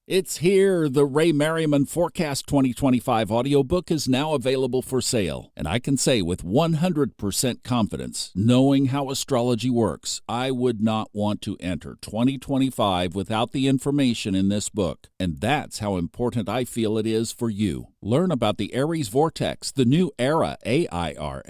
It's here. The Ray Merriman Forecast 2025 audiobook is now available for sale. And I can say with 100% confidence, knowing how astrology works, I would not want to enter 2025 without the information in this book. And that's how important I feel it is for you. Learn about the Aries vortex, the new era, AIRA,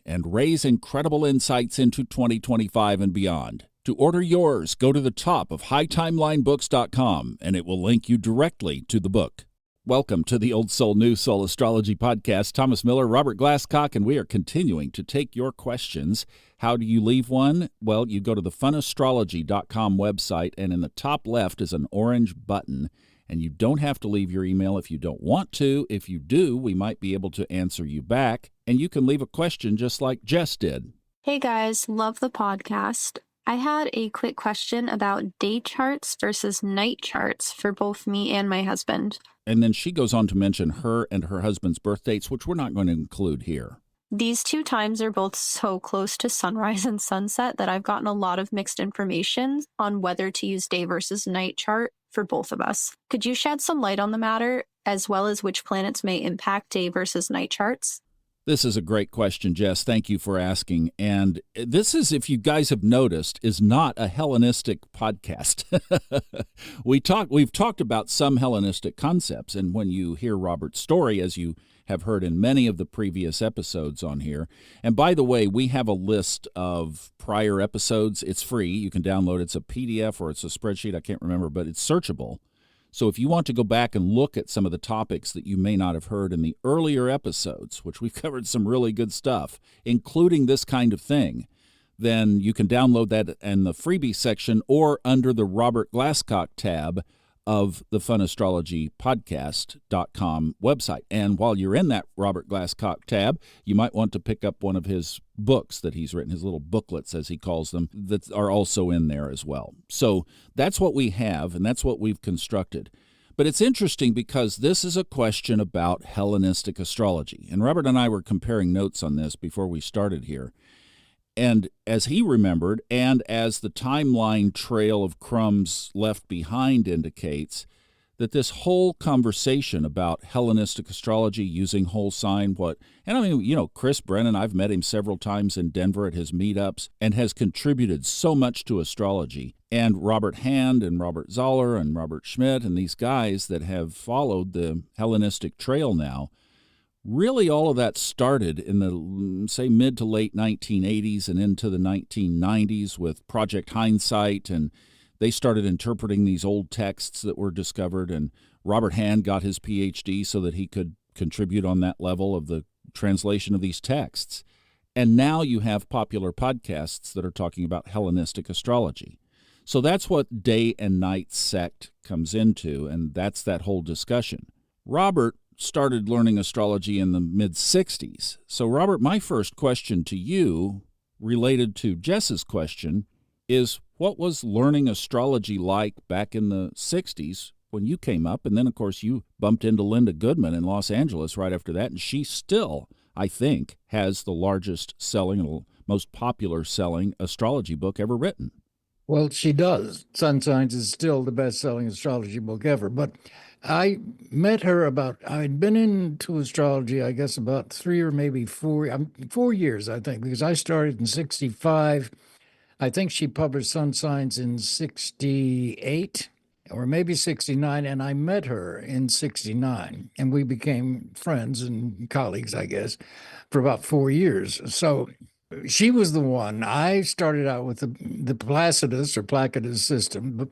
and Ray's incredible insights into 2025 and beyond. To order yours, go to the top of hightimelinebooks.com, and it will link you directly to the book. Welcome to the Old Soul, New Soul Astrology Podcast. Thomas Miller, Robert Glasscock, and we are continuing to take your questions. How do you leave one? Well, you go to the funastrology.com website, and in the top left is an orange button, and you don't have to leave your email if you don't want to. If you do, we might be able to answer you back, and you can leave a question just like Jess did. Hey guys, love the podcast. I had a quick question about day charts versus night charts for both me and my husband. And then she goes on to mention her and her husband's birth dates, which we're not going to include here. These two times are both so close to sunrise and sunset that I've gotten a lot of mixed information on whether to use day versus night chart for both of us. Could you shed some light on the matter, as well as which planets may impact day versus night charts? This is a great question, Jess. Thank you for asking. And this is, if you guys have noticed, is not a Hellenistic podcast. We've talked about some Hellenistic concepts, and when you hear Robert's story, as you have heard in many of the previous episodes on here, and by the way, we have a list of prior episodes. It's free. You can download it. It's a PDF or it's a spreadsheet. I can't remember, but it's searchable. So if you want to go back and look at some of the topics that you may not have heard in the earlier episodes, which we've covered some really good stuff, including this kind of thing, then you can download that in the freebie section or under the Robert Glasscock tab of the funastrologypodcast.com website. And while you're in that Robert Glasscock tab, you might want to pick up one of his books that he's written, his little booklets, as he calls them, that are also in there as well. So that's what we have, and that's what we've constructed. But it's interesting because this is a question about Hellenistic astrology. And Robert and I were comparing notes on this before we started here. And as he remembered, and as the timeline trail of crumbs left behind indicates, that this whole conversation about Hellenistic astrology using whole sign, and I mean, Chris Brennan, I've met him several times in Denver at his meetups and has contributed so much to astrology. And Robert Hand and Robert Zoller and Robert Schmidt and these guys that have followed the Hellenistic trail now, really, all of that started in the, say, mid to late 1980s and into the 1990s with Project Hindsight, and they started interpreting these old texts that were discovered, and Robert Hand got his PhD so that he could contribute on that level of the translation of these texts. And now you have popular podcasts that are talking about Hellenistic astrology. So that's what day and night sect comes into, and that's that whole discussion. Robert started learning astrology in the mid-'60s. So, Robert, my first question to you, related to Jess's question, is what was learning astrology like back in the 60s when you came up? And then, of course, you bumped into Linda Goodman in Los Angeles right after that, and she still, I think, has the largest selling, most popular selling astrology book ever written. Well, she does. Sun Signs is still the best-selling astrology book ever. But I met her I'd been into astrology, I guess, about 3 or maybe 4 years, I think, because I started in 65. I think she published Sun Signs in 68 or maybe 69, and I met her in 69. And we became friends and colleagues, I guess, for about 4 years. So she was the one. I started out with the Placidus or Placidus system,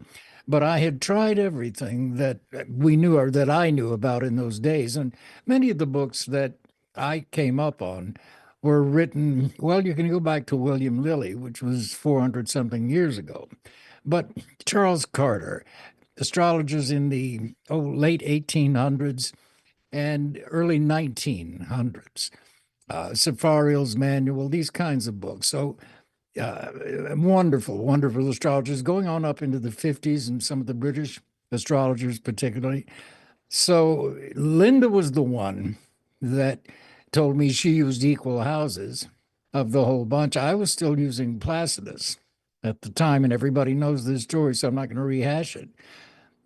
but I had tried everything that we knew or that I knew about in those days. And many of the books that I came up on were written, well, you can go back to William Lilly, which was 400-something years ago. But Charles Carter, astrologers in the late 1800s and early 1900s, Safariel's Manual, these kinds of books. So wonderful, wonderful astrologers going on up into the 50s, and some of the British astrologers particularly. So Linda was the one that told me she used equal houses of the whole bunch. I was still using Placidus at the time, and everybody knows this story, so I'm not going to rehash it.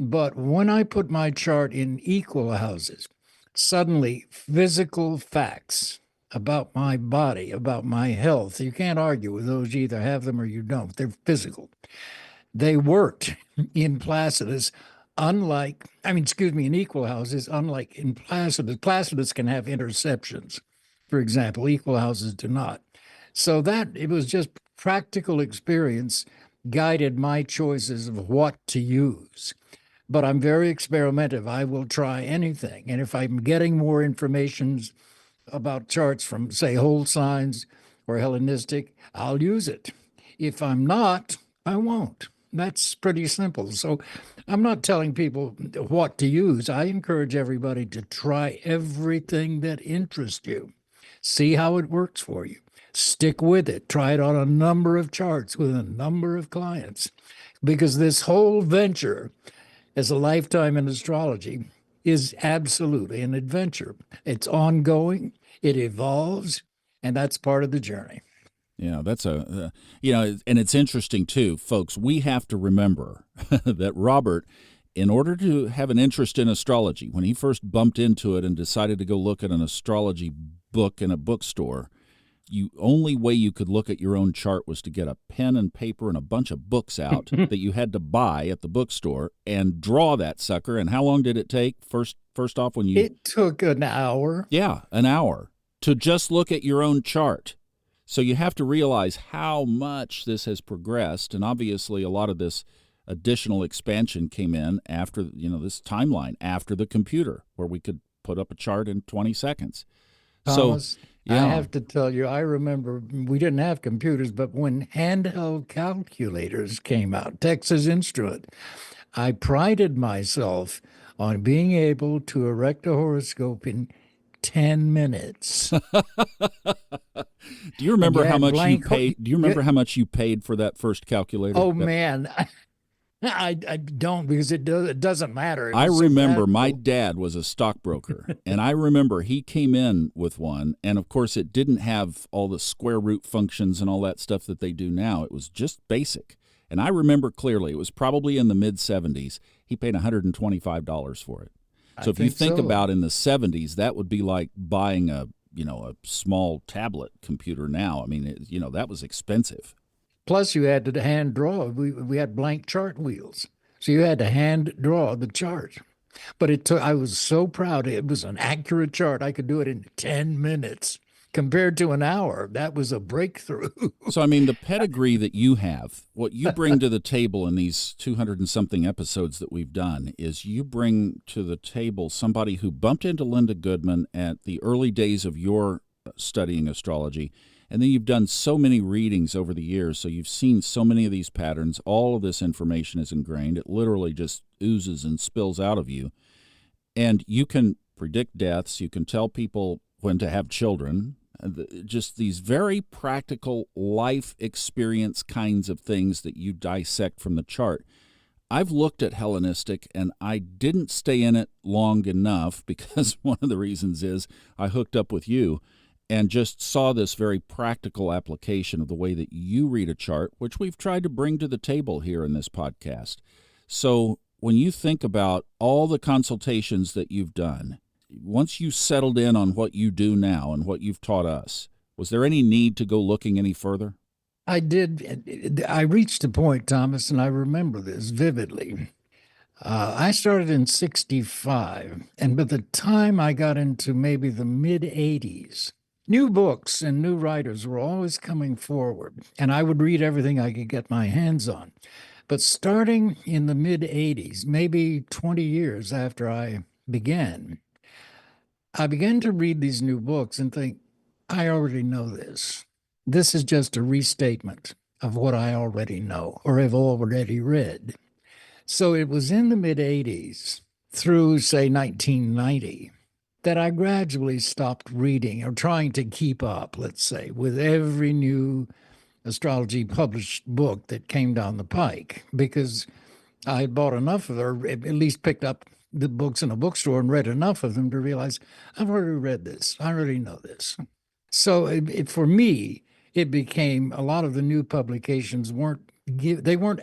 But when I put my chart in equal houses, suddenly physical facts about my body, about my health, you can't argue with those. You either have them or you don't. They're physical. They worked in Placidus, in equal houses, unlike in Placidus. Placidus can have interceptions, for example, equal houses do not. So that it was just practical experience guided my choices of what to use. But I'm very experimentative. I will try anything. And if I'm getting more information about charts from, say, whole signs or Hellenistic, I'll use it. If I'm not, I won't. That's pretty simple. So I'm not telling people what to use. I encourage everybody to try everything that interests you. See how it works for you. Stick with it. Try it on a number of charts with a number of clients. Because this whole venture as a lifetime in astrology is absolutely an adventure. It's ongoing, it evolves, and that's part of the journey. Yeah, that's and it's interesting too, folks. We have to remember that Robert, in order to have an interest in astrology, when he first bumped into it and decided to go look at an astrology book in a bookstore, only way you could look at your own chart was to get a pen and paper and a bunch of books out that you had to buy at the bookstore and draw that sucker. And how long did it take? First off, It took an hour. Yeah, an hour to just look at your own chart. So you have to realize how much this has progressed, and obviously a lot of this additional expansion came in after, this timeline, after the computer, where we could put up a chart in 20 seconds. Thomas, I have to tell you, I remember we didn't have computers, but when handheld calculators came out, Texas Instrument, I prided myself on being able to erect a horoscope in 10 minutes. Do you remember how much you paid? Do you remember how much you paid for that first calculator? Oh, man. I don't, because it doesn't matter. I remember my dad was a stockbroker, and I remember he came in with one, and of course it didn't have all the square root functions and all that stuff that they do now. It was just basic. And I remember clearly, it was probably in the mid-'70s. He paid $125 for it. So if you think about in the 70s, that would be like buying a small tablet computer now. I mean, that was expensive. Plus, you had to hand draw. We had blank chart wheels, so you had to hand draw the chart. But I was so proud. It was an accurate chart. I could do it in 10 minutes compared to an hour. That was a breakthrough. So, I mean, the pedigree that you have, what you bring to the table in these 200 and something episodes that we've done is you bring to the table somebody who bumped into Linda Goodman at the early days of your studying astrology. And then you've done so many readings over the years, so you've seen so many of these patterns. All of this information is ingrained. It literally just oozes and spills out of you. And you can predict deaths. You can tell people when to have children. Just these very practical life experience kinds of things that you dissect from the chart. I've looked at Hellenistic, and I didn't stay in it long enough because one of the reasons is I hooked up with you and just saw this very practical application of the way that you read a chart, which we've tried to bring to the table here in this podcast. So when you think about all the consultations that you've done, once you settled in on what you do now and what you've taught us, was there any need to go looking any further? I did. I reached a point, Thomas, and I remember this vividly. I started in 65, and by the time I got into maybe the mid-'80s, new books and new writers were always coming forward, and I would read everything I could get my hands on. But starting in the mid-'80s, maybe 20 years after I began to read these new books and think, I already know this. This is just a restatement of what I already know or have already read. So it was in the mid-'80s through, say, 1990, that I gradually stopped reading or trying to keep up, let's say, with every new astrology published book that came down the pike, because I had bought enough of them, or at least picked up the books in a bookstore and read enough of them to realize I've already read this. I already know this. So for me, it became a lot of the new publications weren't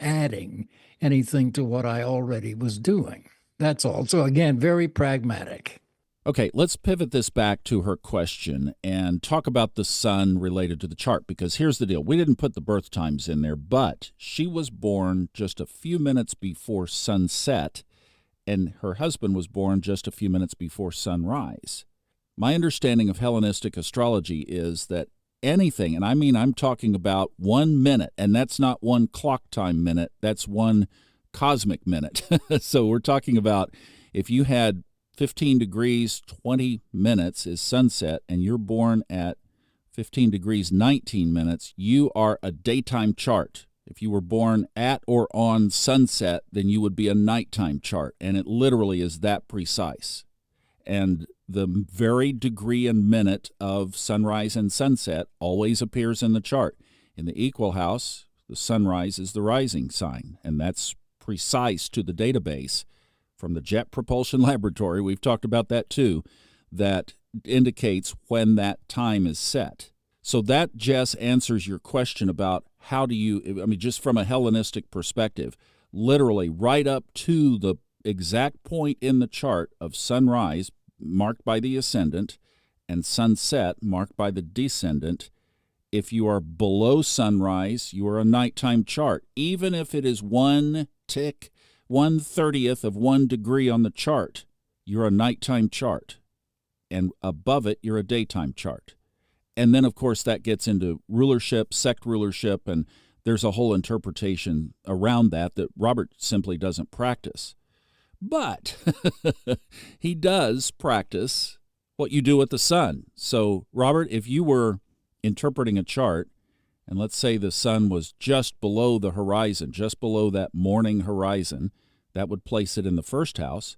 adding anything to what I already was doing. That's all. So again, very pragmatic. Okay, let's pivot this back to her question and talk about the sun related to the chart, because here's the deal. We didn't put the birth times in there, but she was born just a few minutes before sunset, and her husband was born just a few minutes before sunrise. My understanding of Hellenistic astrology is that anything, and I mean I'm talking about 1 minute, and that's not one clock time minute, that's one cosmic minute. So we're talking about if you had 15 degrees, 20 minutes is sunset, and you're born at 15 degrees, 19 minutes, you are a daytime chart. If you were born at or on sunset, then you would be a nighttime chart, and it literally is that precise. And the very degree and minute of sunrise and sunset always appears in the chart. In the equal house, the sunrise is the rising sign, and that's precise to the database from the Jet Propulsion Laboratory. We've talked about that too. That indicates when that time is set. So that, Jess, answers your question about how do you, I mean, just from a Hellenistic perspective, literally right up to the exact point in the chart of sunrise marked by the ascendant and sunset marked by the descendant. If you are below sunrise, you are a nighttime chart, even if it is 1/30th of 1 degree on the chart, you're a nighttime chart. And above it, you're a daytime chart. And then, of course, that gets into rulership, sect rulership, and there's a whole interpretation around that Robert simply doesn't practice. But he does practice what you do with the sun. So, Robert, if you were interpreting a chart, and let's say the sun was just below the horizon, just below that morning horizon, that would place it in the first house,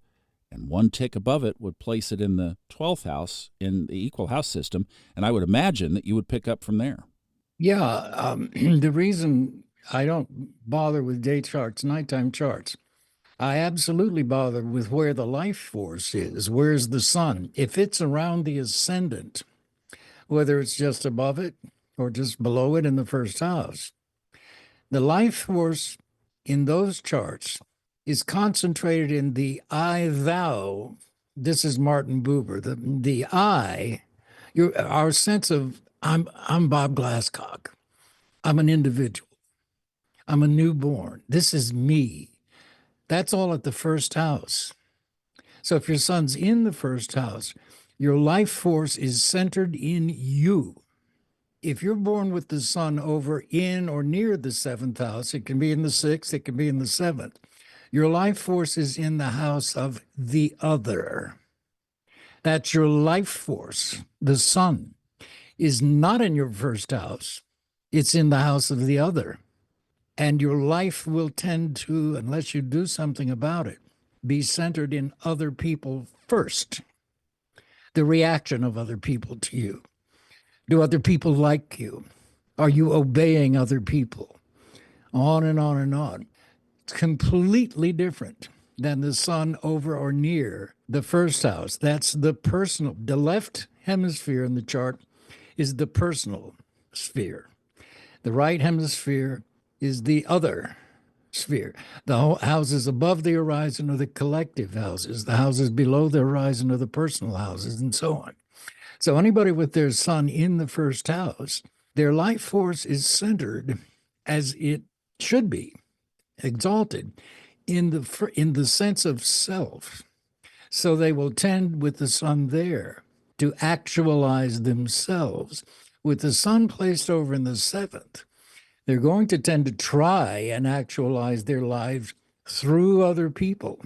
and one tick above it would place it in the 12th house in the equal house system, and I would imagine that you would pick up from there. Yeah, the reason I don't bother with day charts, nighttime charts, I absolutely bother with where the life force is. Where's the sun? If it's around the ascendant, whether it's just above it or just below it in the first house, the life force in those charts is concentrated in the I-thou. This is Martin Buber. The I, our sense of I'm Bob Glasscock. I'm an individual. I'm a newborn. This is me. That's all at the first house. So if your sun's in the first house, your life force is centered in you. If you're born with the sun over in or near the 7th house, it can be in the 6th, it can be in the 7th. Your life force is in the house of the other. That's your life force. The sun is not in your first house. It's in the house of the other. And your life will tend to, unless you do something about it, be centered in other people first. The reaction of other people to you. Do other people like you? Are you obeying other people? On and on and on. It's completely different than the sun over or near the first house. That's the personal. The left hemisphere in the chart is the personal sphere. The right hemisphere is the other sphere. The houses above the horizon are the collective houses. The houses below the horizon are the personal houses, and so on. So anybody with their sun in the first house, their life force is centered as it should be, exalted in the sense of self. So they will tend with the sun there to actualize themselves. With the sun placed over in the 7th, they're going to tend to try and actualize their lives through other people.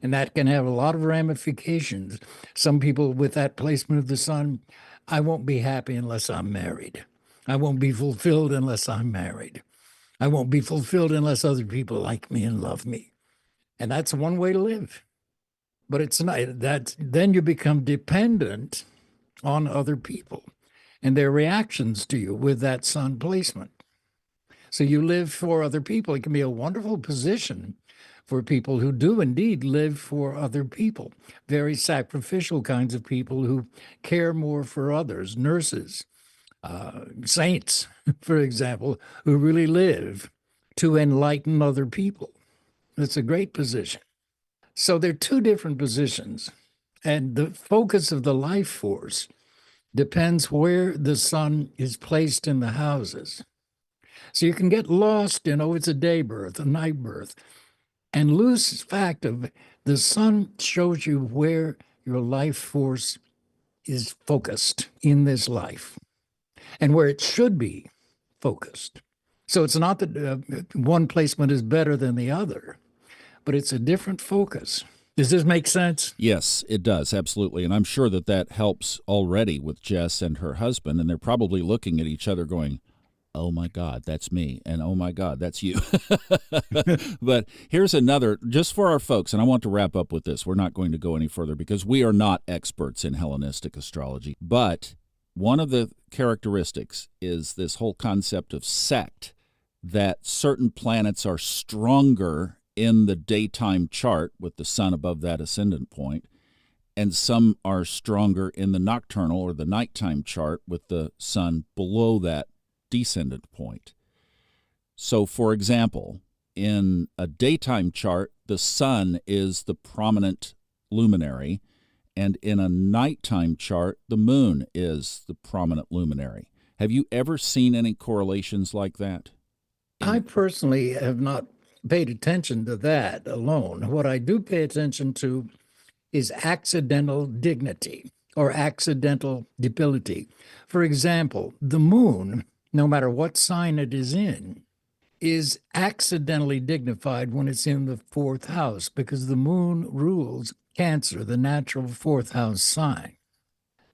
And that can have a lot of ramifications. Some people with that placement of the sun, I won't be happy unless I'm married. I won't be fulfilled unless I'm married. I won't be fulfilled unless other people like me and love me. And that's one way to live. But it's not that. Then you become dependent on other people and their reactions to you with that sun placement. So you live for other people. It can be a wonderful position for people who do indeed live for other people, very sacrificial kinds of people who care more for others, nurses, saints, for example, who really live to enlighten other people. It's a great position. So they're two different positions. And the focus of the life force depends where the sun is placed in the houses. So you can get lost in, oh, it's a day birth, a night birth, and lose fact of the sun shows you where your life force is focused in this life and where it should be focused. So it's not that one placement is better than the other, but it's a different focus. Does this make sense? Yes, it does, absolutely. And I'm sure that that helps already with Jess and her husband, and they're probably looking at each other going, oh my God, that's me, and oh my God, that's you. But here's another, just for our folks, and I want to wrap up with this. We're not going to go any further because we are not experts in Hellenistic astrology, but one of the characteristics is this whole concept of sect, that certain planets are stronger in the daytime chart with the sun above that ascendant point, and some are stronger in the nocturnal or the nighttime chart with the sun below that descendant point. So, for example, in a daytime chart, the sun is the prominent luminary, and in a nighttime chart, the moon is the prominent luminary. Have you ever seen any correlations like that? I personally have not paid attention to that alone. What I do pay attention to is accidental dignity or accidental debility. For example, the moon, no matter what sign it is accidentally dignified when it's in the fourth house because the moon rules Cancer, the natural fourth house sign.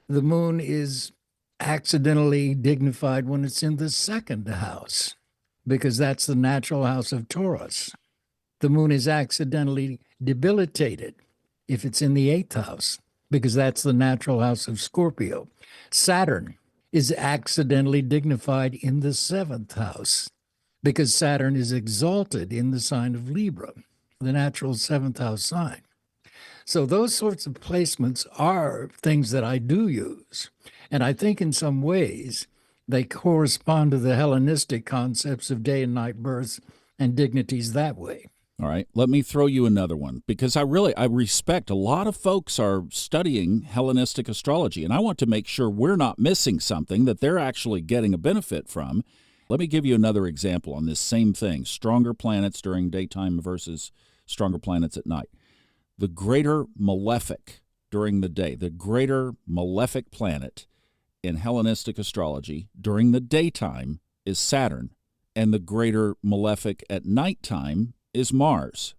The moon is accidentally dignified when it's in the second house because that's the natural house of Taurus. The moon is accidentally debilitated if it's in the eighth house because that's the natural house of Scorpio. Saturn is accidentally dignified in the seventh house because Saturn is exalted in the sign of Libra, the natural seventh house sign. So those sorts of placements are things that I do use. And I think in some ways they correspond to the Hellenistic concepts of day and night births and dignities that way. All right, let me throw you another one because I respect a lot of folks are studying Hellenistic astrology, and I want to make sure we're not missing something that they're actually getting a benefit from. Let me give you another example on this same thing, stronger planets during daytime versus stronger planets at night. The greater malefic during the day, the greater malefic planet in Hellenistic astrology during the daytime is Saturn, and the greater malefic at nighttime is Mars.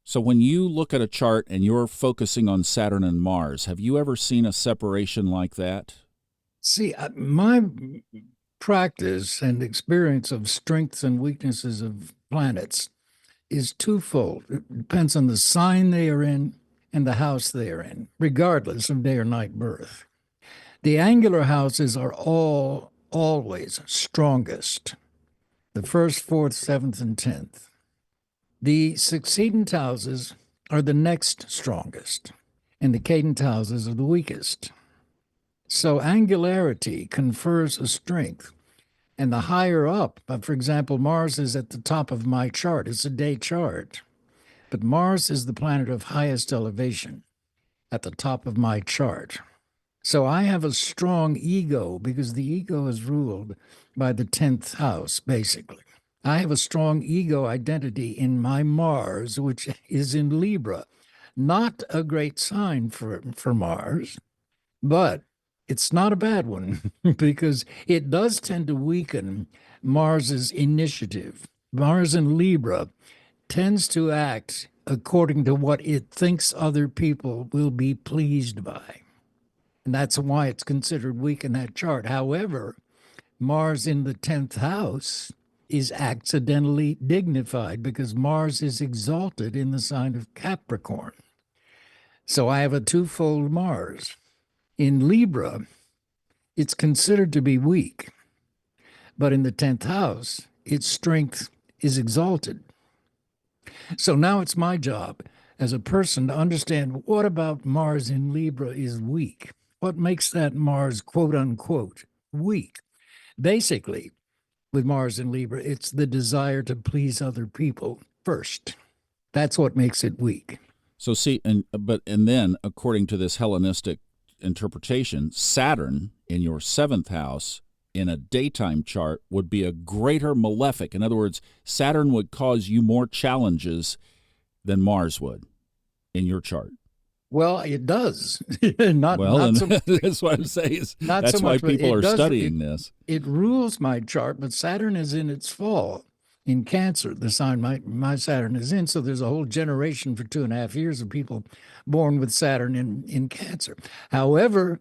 So when you look at a chart and you're focusing on Saturn and Mars, have you ever seen a separation like that? See, my practice and experience of strengths and weaknesses of planets is twofold. It depends on the sign they are in and the house they are in, regardless of day or night birth. The angular houses are always strongest, the first, fourth, seventh, and 10th. The succedent houses are the next strongest, and the cadent houses are the weakest. So angularity confers a strength. And the higher up, for example, Mars is at the top of my chart. It's a day chart. But Mars is the planet of highest elevation at the top of my chart. So I have a strong ego because the ego is ruled by the 10th house, basically. I have a strong ego identity in my Mars, which is in Libra. Not a great sign for Mars, but it's not a bad one because it does tend to weaken Mars's initiative. Mars in Libra tends to act according to what it thinks other people will be pleased by. And that's why it's considered weak in that chart. However, Mars in the 10th house is accidentally dignified because Mars is exalted in the sign of Capricorn. So I have a twofold Mars. In Libra, it's considered to be weak, but in the 10th house, its strength is exalted. So now it's my job as a person to understand what about Mars in Libra is weak? What makes that Mars, quote unquote, weak? Basically, with Mars in Libra. It's the desire to please other people first. That's what makes it weak. So see, and then according to this Hellenistic interpretation, Saturn in your 7th house in a daytime chart would be a greater malefic. In other words, Saturn would cause you more challenges than Mars would in your chart. Well, it does. not so much, that's what I'm saying. That's so why much, people are studying this. It rules my chart, but Saturn is in its fall in Cancer, the sign my Saturn is in. So there's a whole generation for 2.5 years of people born with Saturn in Cancer. However,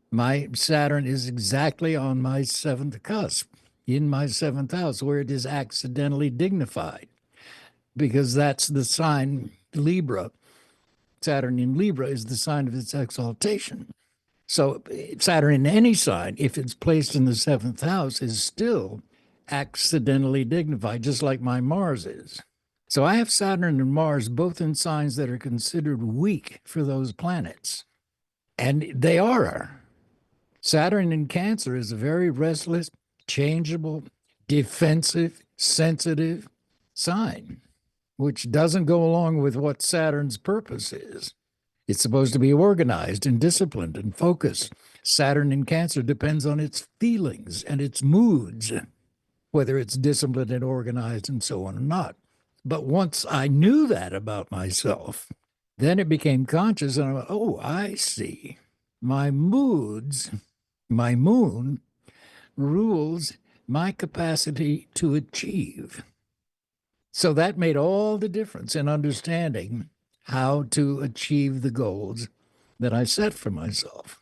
my Saturn is exactly on my 7th cusp, in my 7th house, where it is accidentally dignified, because that's the sign Libra. Saturn in Libra is the sign of its exaltation. So Saturn in any sign, if it's placed in the 7th house, is still accidentally dignified, just like my Mars is. So I have Saturn and Mars both in signs that are considered weak for those planets. And they are. Saturn in Cancer is a very restless, changeable, defensive, sensitive sign, which doesn't go along with what Saturn's purpose is. It's supposed to be organized and disciplined and focused. Saturn in Cancer depends on its feelings and its moods, whether it's disciplined and organized and so on or not. But once I knew that about myself, then it became conscious, and I went, oh, I see. My moods, my moon, rules my capacity to achieve. So that made all the difference in understanding how to achieve the goals that I set for myself.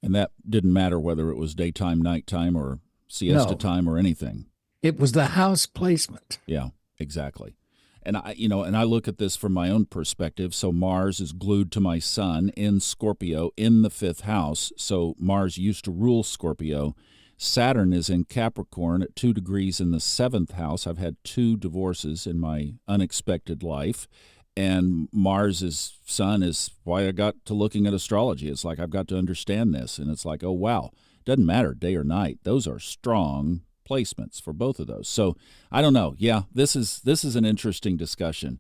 And that didn't matter whether it was daytime, nighttime, or siesta time or anything. It was the house placement. Yeah, exactly. And I look at this from my own perspective. So Mars is glued to my sun in Scorpio in the 5th house. So Mars used to rule Scorpio. Saturn is in Capricorn at 2 degrees in the 7th house. I've had 2 divorces in my unexpected life. And Mars's sun is why I got to looking at astrology. It's like I've got to understand this. And it's like, oh, wow, doesn't matter day or night. Those are strong placements for both of those. So I don't know. Yeah, this is an interesting discussion.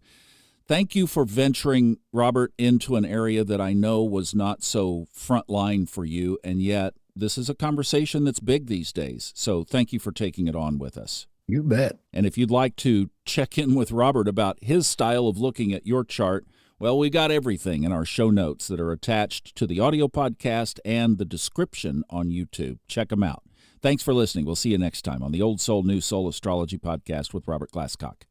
Thank you for venturing, Robert, into an area that I know was not so frontline for you, and yet this is a conversation that's big these days. So thank you for taking it on with us. You bet. And if you'd like to check in with Robert about his style of looking at your chart, well, we got everything in our show notes that are attached to the audio podcast and the description on YouTube. Check them out. Thanks for listening. We'll see you next time on the Old Soul, New Soul Astrology Podcast with Robert Glasscock.